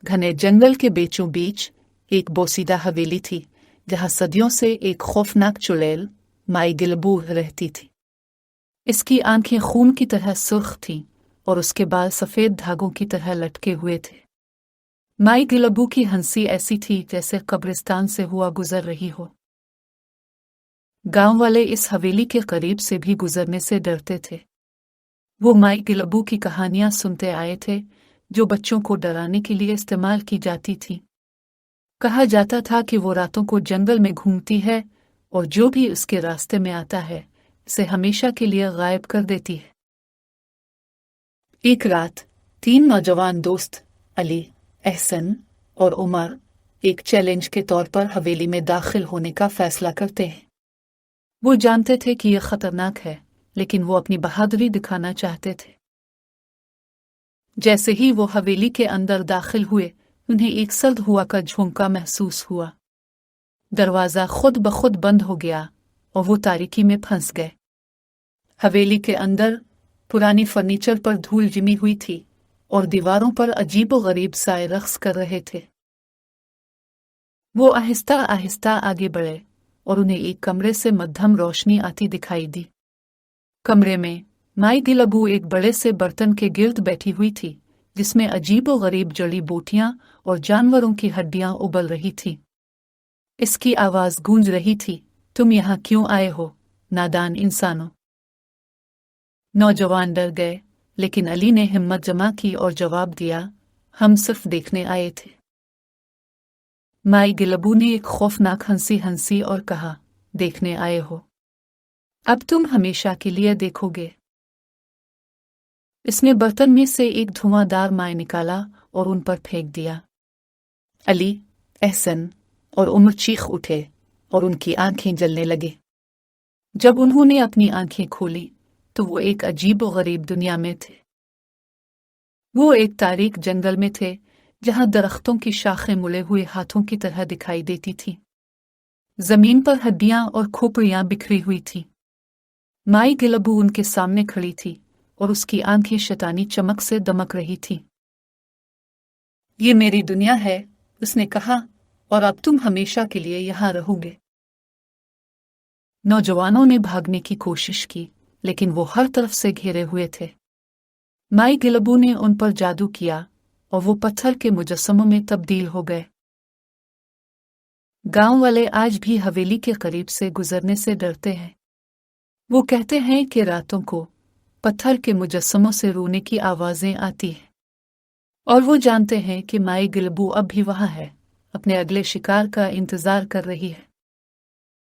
घने जंगल के बीचों बीच एक बोसीदा हवेली थी, जहां सदियों से एक खौफनाक चुड़ैल माई गिलबू रहती थी। इसकी आंखें खून की तरह सुर्ख थीं और उसके बाल सफेद धागों की तरह लटके हुए थे। माई गिलबू की हंसी ऐसी थी जैसे कब्रिस्तान से हुआ गुजर रही हो। गांव वाले इस हवेली के करीब से भी गुजरने से डरते थे। वो माई गिलबू की कहानियां सुनते आए थे, जो बच्चों को डराने के लिए इस्तेमाल की जाती थी। कहा जाता था कि वो रातों को जंगल में घूमती है और जो भी उसके रास्ते में आता है उसे हमेशा के लिए गायब कर देती है। एक रात 3 नौजवान दोस्त अली, एहसन और उमर एक चैलेंज के तौर पर हवेली में दाखिल होने का फैसला करते हैं। वो जानते थे कि यह खतरनाक है, लेकिन वो अपनी बहादुरी दिखाना चाहते थे। जैसे ही वो हवेली के अंदर दाखिल हुए, उन्हें एक सर्द हुआ का झोंका महसूस हुआ। दरवाज़ा खुद ब खुद बंद हो गया और वो तारीकी में फंस गए। हवेली के अंदर पुरानी फर्नीचर पर धूल जमी हुई थी और दीवारों पर अजीबो-गरीब साए रक्स कर रहे थे। वो आहिस्ता आहिस्ता आगे बढ़े और उन्हें एक कमरे से मध्यम रोशनी आती दिखाई दी। कमरे में माई गिलबू एक बड़े से बर्तन के गिर्द बैठी हुई थी, जिसमें अजीबो-गरीब जड़ी बूटियां और जानवरों की हड्डियां उबल रही थीं। इसकी आवाज गूंज रही थी, तुम यहाँ क्यों आए हो, नादान इंसानों? नौजवान डर गए, लेकिन अली ने हिम्मत जमा की और जवाब दिया, हम सिर्फ देखने आए थे। माई गिलबू ने एक खौफनाक हंसी हंसी और कहा, देखने आए हो? अब तुम हमेशा के लिए देखोगे। इसने बर्तन में से एक धुआंधार माय निकाला और उन पर फेंक दिया। अली, एहसन और उमर चीख उठे और उनकी आंखें जलने लगी। जब उन्होंने अपनी आंखें खोली तो वो एक अजीब-ओ-गरीब दुनिया में थे। वो एक तारीक जंगल में थे, जहां दरख्तों की शाखें मुड़े हुए हाथों की तरह दिखाई देती थीं। जमीन पर हड्डियां और खोपड़ियां बिखरी हुई थीं। माई गिलबू उनके सामने खड़ी थी और उसकी आंखें शैतानी चमक से दमक रही थीं। ये मेरी दुनिया है, उसने कहा, और अब तुम हमेशा के लिए यहां रहोगे। नौजवानों ने भागने की कोशिश की, लेकिन वो हर तरफ से घेरे हुए थे। माई गिलबू ने उन पर जादू किया और वो पत्थर के मुजस्समों में तब्दील हो गए। गांव वाले आज भी हवेली के करीब से गुजरने से डरते हैं। वो कहते हैं कि रातों को पत्थर के मुजस्समों से रोने की आवाजें आती हैं, और वो जानते हैं कि माई गिलबू अब भी वहां है, अपने अगले शिकार का इंतजार कर रही है।